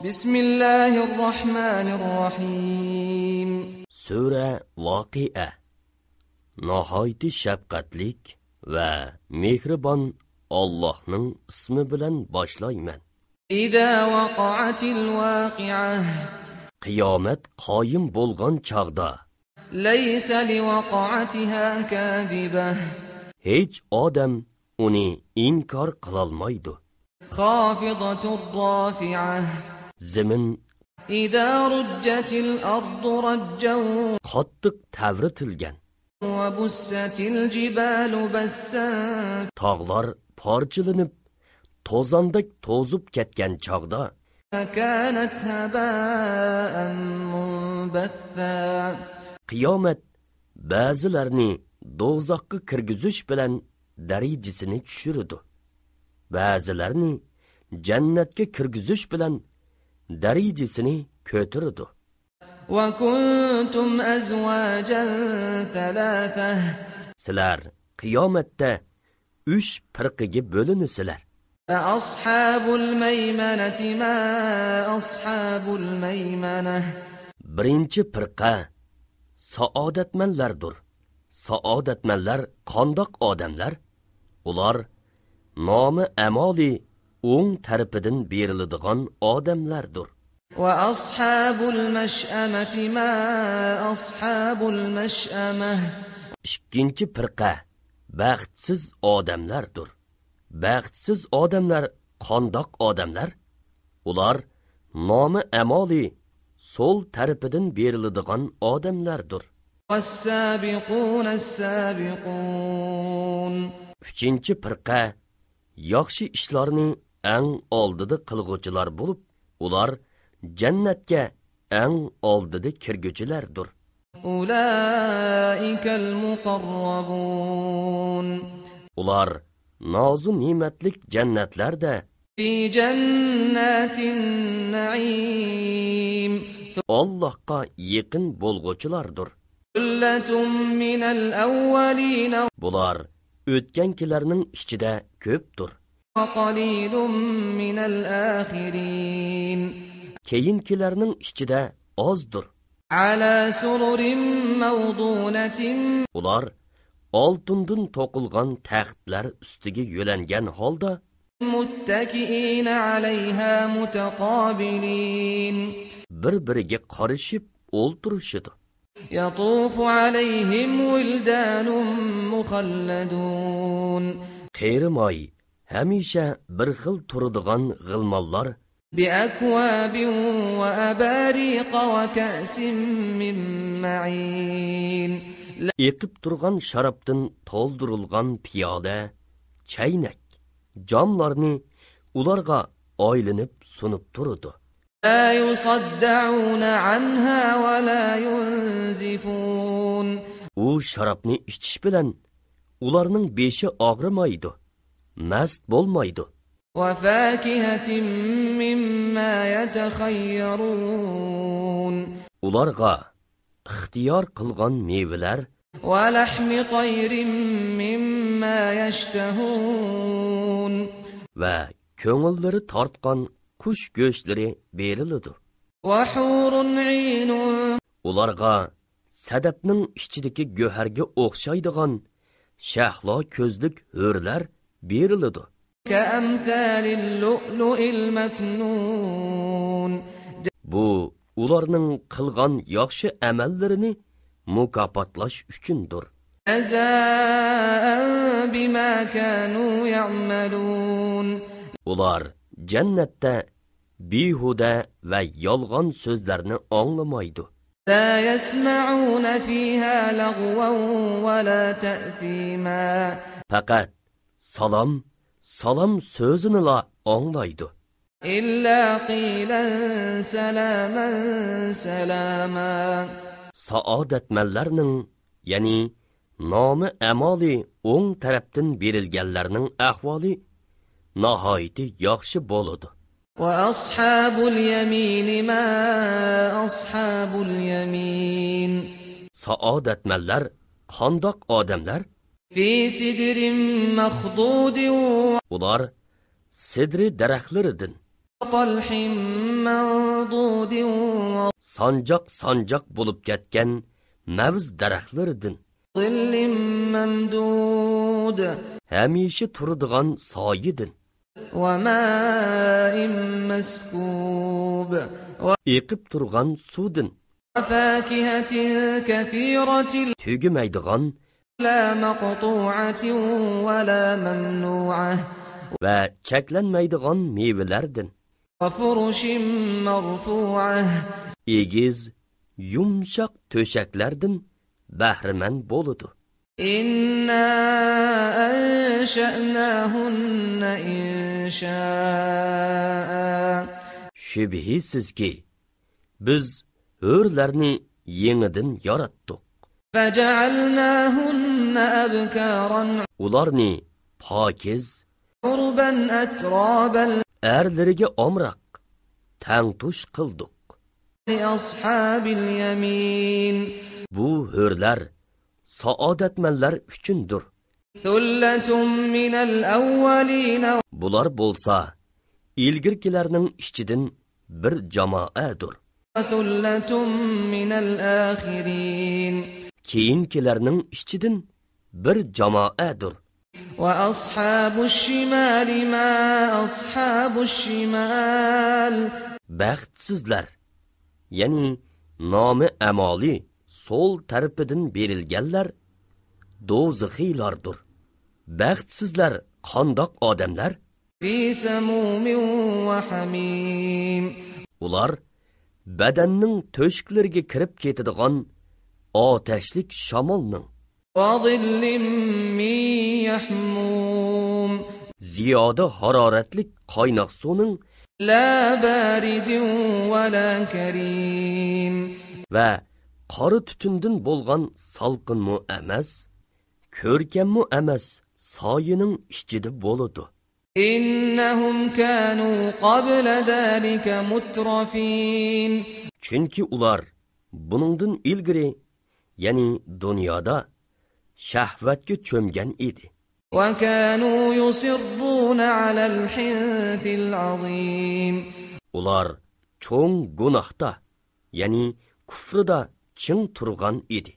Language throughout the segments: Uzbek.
Bismillahirrahmanirrahim. Sura Voqea. Nihoyat shafqatlik va mehribon Allohning ismi bilan boshlayman. İza vaqa'atil waqi'ah. Qiyomat qoyim bo'lgan chaqda Laysa liwaqa'atiha kadibah. hech odam uni inkor qilolmaydi. Khafidatur rafi'ah. Zamin İza rujjatil ardu rajjan qattiq tavritilgan. wa bussatil jibalu bassan. Tog'lar parchalanib, to'zandek to'zib ketgan chaqda Kanat haba'an munbatha. qiyomat ba'zilarni do'zaxga kirgizish bilan darajasini tushirdi. Ba'zilarni jannatga kirgizish bilan darajasini ko'tardi. Wa kuntum azwajan thalatha. Sizlar qiyomatda 3 firqaga bo'linsizlar. Ashabul maymanati ma ashabul maymanah. Birinchi firqa saodatmanlardir. Saodatmanlar qandoq odamlar? Ular nomi amoli o'ng tarafidan beriladigan odamlardir. Wa ashabul mash'amati ma ashabul mash'amah. Ikkinchi firqa baxtsiz odamlardir. Baxtsiz odamlar qandoq odamlar? Ular nomi amoli sol tarafidan beriladigan odamlardir. Was-sabiquna as-sabiqun. Uchinchi firqa yaxshi ishlarni eng oldida qilguvchilar bo'lib, ular jannatga eng oldida kirguvchilardir. Ulaikal muqarrabun. Ular nozu ne'matlik jannatlarda Fi jannatin na'im. Allohga yaqin bo'lguvchilardir. Thullatum minal awwalin Bular o'tgankilarning ichida ko'pdir. wa qalilum minal akhirin. Keyinkilarning ichida ozdir. Ala sururin mawdunatin. Ular oltindan to'qilgan taxtlar ustiga yo'langan holda Muttaki'ina 'alayha mutaqabilin. bir-biriga qarishib o'ltirishidi. Yatufu 'alayhim wildanun mukhalladun. Qeyrimay hamisha bir xil turadigan g'ilmonlar بأكواب وأباريق وكأس من معين. eqib turgan sharobdan to'ldirilgan piyola, chaynak, jamlarni ularga oylinib sunib turdi. لا يصدعون عنها ولا ينزفون. U sharobni ichish bilan ularning beshi og'rimaydi, mast bo'lmaydi. وفاكهة مما يتخيرون. Ularga ixtiyor qilgan mevalar ولحم طير مما يشتهون. va ko'ngillari tortgan qush go'shtlari beriladi. وحور عين. Ularga sadafning ichidagi go'harga o'xshaydigan shahlo ko'zlik hurlar beriladi. كأمثال اللؤلؤ المكنون. Bu ularning qilgan yaxshi amallarini mukofotlash uchundir. جزاء بما كانوا يعملون. Ular jannatda behuda va yolg'on so'zlarni anglamaydi. لا يسمعون فيها لغوا ولا تأثيما. Faqat salom so'zini la anglaydi. إلا قيلا سلاما سلاما. Saodatmanlarning, ya'ni nomi amoli o'ng tarafdan berilganlarning ahvoli nihoyat yaxshi bo'ladi. وأصحاب اليمين ما أصحاب اليمين. Saodatmanlar qandoq odamlar? في سدر مخضود Ular sidri daraxtlaridan وطلح منضود sanjoq bo'lib ketgan mavz daraxtlaridan, وظل ممدود hamisha turadigan soyidan, وماء مسكوب eqib turgan suvdan, وفاكهة كثيرة tugimaydigan لا مقطوعة ولا ممنوعة va cheklanmaydigan mevalardan, وفرش مرفوعة egiz, yumshoq to'shaklardan bahramand bo'ladi. إنا أنشأناهن إنشاء Shubhisizki, biz hurlarni yengidan yaratdik. فجعلناهن أبكارا Ularni pokiz, عربا أترابا erlariga omroq, tangtush qildik. لأصحاب اليمين Bu hurlar saodatmanlar uchundir. ثلة من الأولين Bular bo'lsa, ilgirkilarning ichidan bir jamoadir. وثلة من الآخرين Keyinkilarning ichidan bir jamoadir. وأصحاب الشمال ما أصحاب الشمال Baxtsizlar, ya'ni nomi amoli sol tarafidan berilganlar do'zaxiylardir. Baxtsizlar qandoq odamlar? في سموم وحميم Ular badanning to'shklariga kirib ketadigan otashlik shamolning, وظل من يحموم ziyoda haroratlik qaynoq suvning لا بارد ولا كريم va qora tutundan bo'lgan salqinmu emas, ko'rkammu emas, soyining ichida bo'ladi. إنهم كانوا قبل ذلك مترفين Chunki ular buningdan ilgari, ya'ni dunyoda shahvatga cho'mgan edi. وكانوا يصرون على الحنث العظيم Ular cho'ng gunohda, ya'ni kufrida ching turgan edi.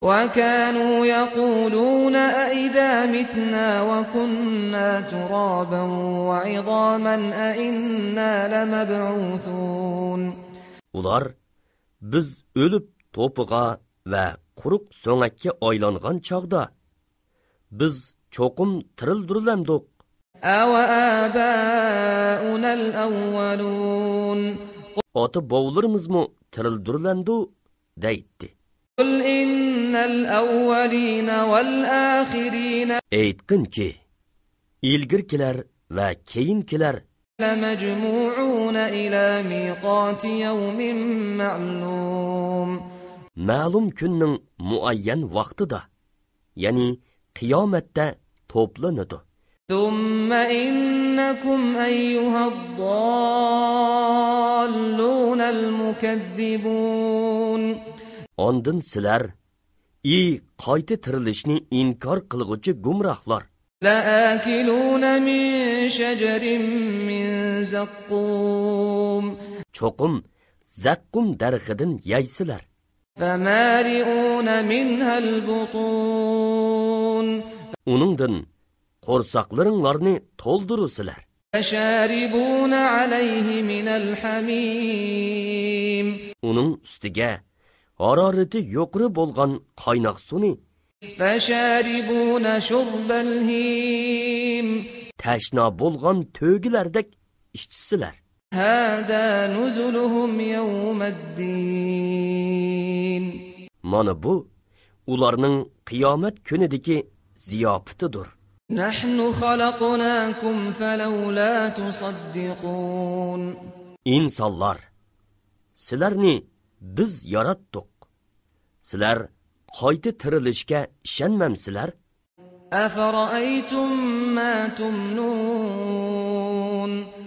وكانوا يقولون أئذا متنا وكنا ترابا وعظاما أئنا لمبعوثون Ular biz o'lib to'piga va quruq so'ngakka aylangan chog'da biz cho'qim tirildirilamdik. أوآباؤنا الأولون Ota bovlarimizmi tirildirilamdi deydi. قل إن الأولين والآخرين Aytqinki, ilgirkilar va keyinkilar لمجموعون إلى ميقات يوم معلوم ma'lum kunning muayyan vaqtida, ya'ni qiyomatda to'planadi. ثم إنكم أيها الضالون المكذبون Ondan sizlar, qayta tirilishni inkor qilg'uvchi gumrohlar, لآكلون من شجر من زقوم cho'qim zaqqum darxidan yaysizlar, فمالئون منها البطون uningdan qo'rsoqlaringlarni to'ldirusizlar, فشاربون عليه من الحميم uning ustiga harorati yuqori bo'lgan qaynoq suvni فشاربون شرب الهيم tashna bo'lgan to'gilardek ichsizlar. هذا نزلهم يوم الدين Mana bu ularning qiyomat kunidagi ziyofatidir. نحن خلقناكم فلولا تصدقون İnsanlar, sizlarni biz yaratdik. Sizlar qayta tirilishga ishonmamsizlar? أفرأيتم ما تمنون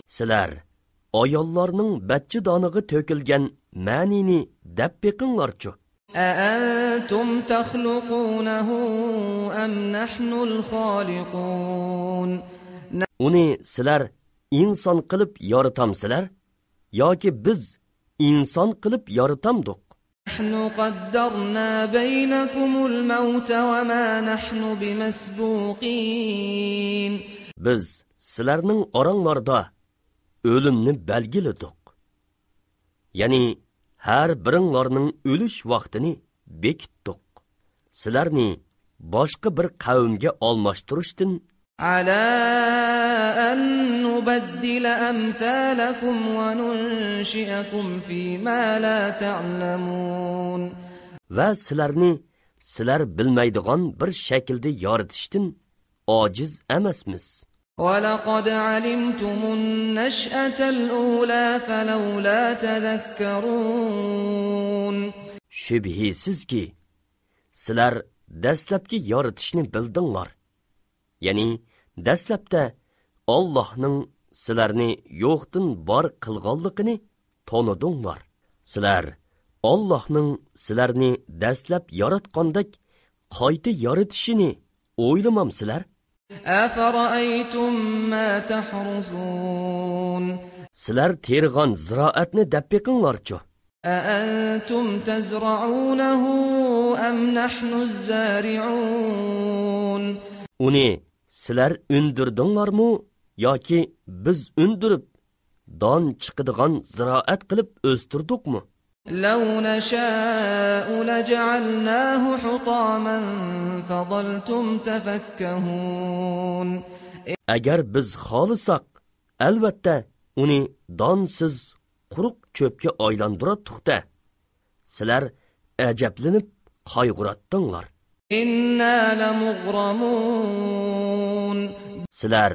Sizlar ayollarning bachcha doniga to'kilgan ma'nini deb beqinglarchu. أأنتم تخلقونه أم نحن الخالقون Uni sizlar inson qilib yaratamsizlar yoki biz inson qilib yaratamdik. نحن قدرنا بينكم الموت وما نحن بمسبوقين. Biz sizlarning oranglarda o'limni belgiladik. Ya'ni har biringlarning o'lish vaqtini bekitdik. Sizlarni boshqa bir qavmga almashtirishdan على أن نبدل أمثالكم وننشئكم فيما لا تعلمون. va sizlarni sizlar bilmaydigan bir shaklda yaratishdan ojiz emasmiz. ولقد علمتم النشأة الأولى فلولا تذكرون. Shubhisizki sizlar dastlabki yaratishni bildinglar. Ya'ni dastlabda Allohning sizlarni yo'qdan bor qilganligini tanidinglar. Sizlar Allohning sizlarni dastlab yaratgandek qayta yaratishini o'ylamamsizlar? أفرأيتم ما تحرثون. Sizlar tergan ziroatni deb beqinglarchu. أأنتم تزرعونه أم نحن الزارعون. Uni sizlar undirdinglarmi yoki biz undirib don chiqadigan ziroat qilib o'stirdikmi? لو نشاء لجعلناه حطاما فظلتم تفكهون. Agar biz xohlasak, albatta uni donsiz quruq cho'pga aylantiratdik-da. Sizlar ajablanib qayg'uratdinglar. إنا لمغرمون. Sizlar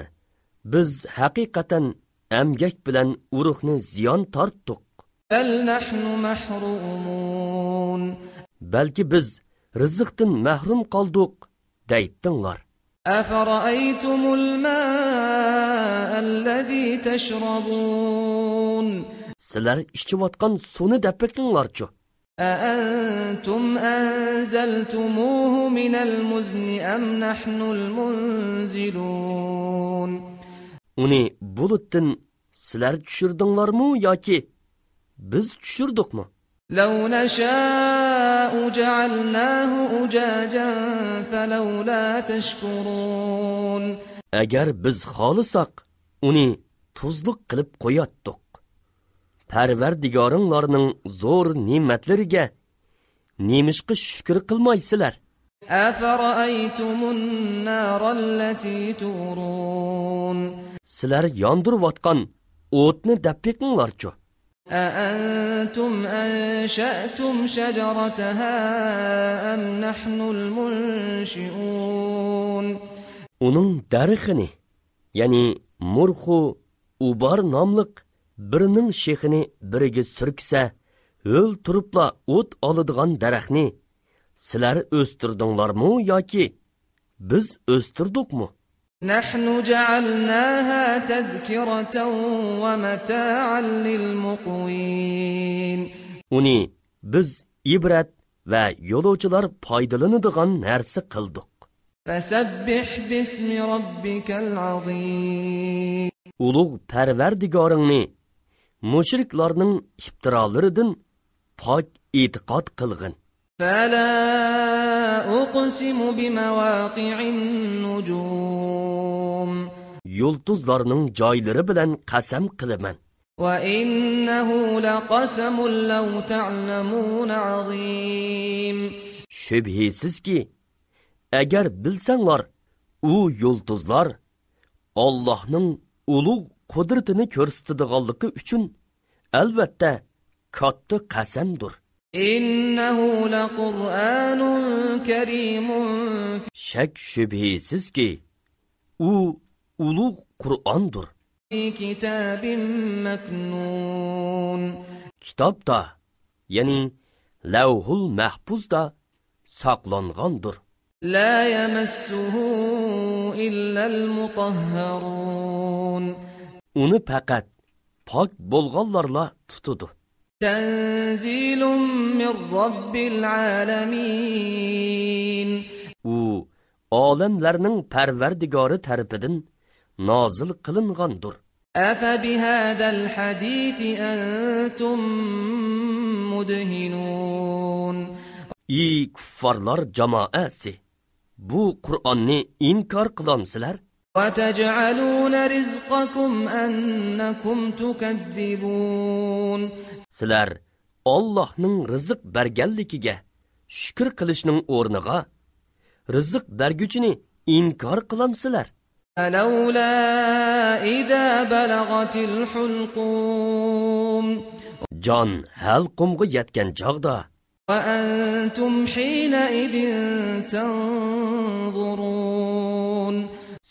biz haqiqatan amgak bilan urug'ni ziyon tortdik. بل نحن محرومون. Balki biz rizqdan mahrum qoldik deytdinglar. أفرأيتم الماء الذي تشربون. Sizlar ichayotgan suvni deb beqinglarchu. أأنتم أنزلتموه من المزن أم نحن المنزلون. Uni bulutdan sizlar tushirdinglarmi yoki biz tushirdikmi? لو نشاء جعلناه أجاجا فلولا تشكرون. Agar biz xohlasak, uni tuzliq qilib qo'yatdik. Parvardigoringlarning zo'r ne'matlariga nemishqa shukr qilmaysizlar? أفرأيتم النار التي تورون. Sizlar yondirayotgan o'tni deb beqinglarchu. أأنتم أنشأتم شجرتها أم نحن المنشئون. Uning darixini, ya'ni murxu ubar nomliq birining shexini biriga surksa, o'l turibla o't oladigan daraxtni sizlar o'stirdinglarmi yoki biz o'stirdikmi? نحن جعلناها تذكرة ومتاعا للمقوين. Uni biz ibrat va yo'lovchilar foydalanadigan narsa qildik. فسبح باسم ربك العظيم. Ulug' Parvardigoringni mushriklarning iftirolaridan pok e'tiqod qilgin. فلا أقسم بمواقع النجوم. Yulduzlarning joylari bilan qasam qilaman. وإنه لقسم لو تعلمون عظيم. Shubhisizki, agar bilsanglar, u yulduzlar Allohning ulug' qudratini ko'rsatadiganligi uchun albatta katta qasamdir. إنه لقرآن كريم. Shak shubhisizki, u ulug' Qur'ondir. في كتاب مكنون. Kitobda, ya'ni Lavhul Mahfuzda saqlangandir. لا يمسه إلا المطهرون. Uni faqat pok bo'lganlarla tutadi. تنزيل من رب العالمين. U olamlarning Parvardigori tarafidan nozil qilingandir. أفبهذا الحديث أنتم مدهنون. Ey kuffarlar jamoasi, bu Qur'onni inkor qilamsizlar? وتجعلون رزقكم أنكم تكذبون. Sizlar Allohning rizq berganligiga shukr qilishning o'rniga rizq berguchini inkor qilamsizlar. فلولا إذا بلغت الحلقوم Jon halqumga yetgan chog'da وأنتم حينئذ تنظرون.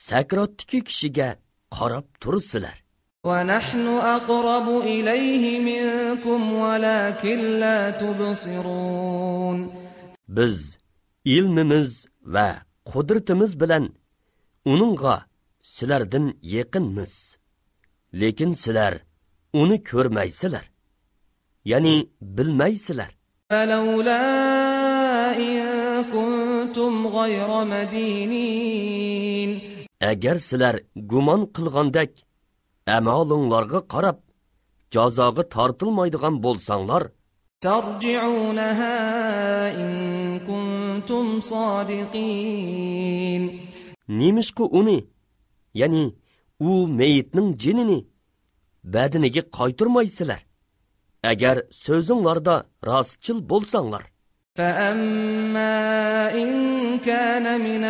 sakratdagi kishiga qarab tursizlar. ونحن أقرب إليه منكم ولكن لا تبصرون. Biz ilmimiz va qudratimiz bilan uningga sizlardan yaqinmiz. Lekin sizlar uni ko'rmaysizlar. Ya'ni bilmaysizlar. فلولا إن كنتم غير مدينين. Agar sizlar gumon qilgandek amalinglarga qarab jazoga tortilmaydigan bo'lsanglar, ترجعونها إن كنتم صادقين. nemishqa uni, ya'ni u meyitning jinini badaniga qaytarmaysizlar. Agar so'zinglarda rostchil bo'lsanglar. فأما إن كان من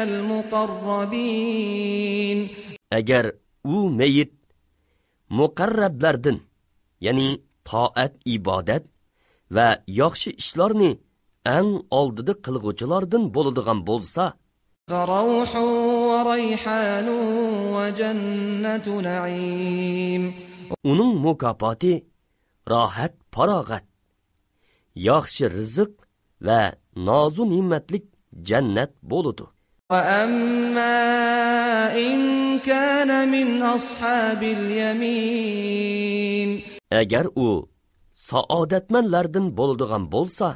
المقربين. Agar u meyit muqarrablardan, ya'ni toat, ibodat va yaxshi ishlarni eng oldida qilguvchilardan bo'ladigan bo'lsa, فروح وريحان وجنة نعيم. uning mukofoti rohat, farog'at, yaxshi rizq va nozu ne'matlik jannat bo'ladi. وأما إن كان من أصحاب اليمين. Agar u saodatmanlardan bo'ladigan bo'lsa,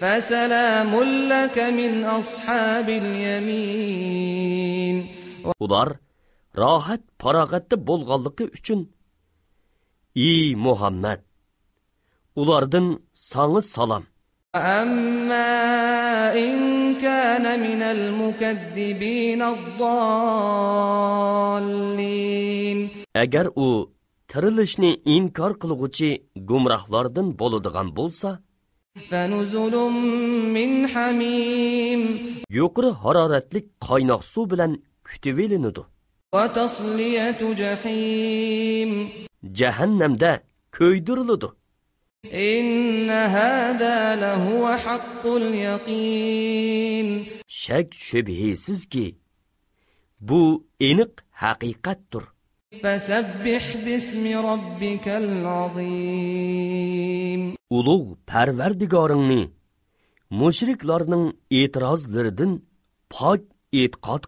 فسلام لك من أصحاب اليمين. ular rohat, farog'atda bo'lganligi uchun ey Muhammad, ulardan sana salom. أما إن كان من المكذبين الضالين. Agar u tirilishni inkor qilguvchi gumrohlardan bo'ladigan bo'lsa, فنزل من حميم. yuqori haroratlik qaynoq suv bilan kutib elinadi. وتصلية جحيم. Jahannamda ko'ydiriladi. إن هذا لهو حق اليقين. Shak shubhisizki bu aniq haqiqatdir. فسبح باسم ربك العظيم. Ulug' Parvardigoringni mushriklarning e'tirozlaridan pok e'tiqod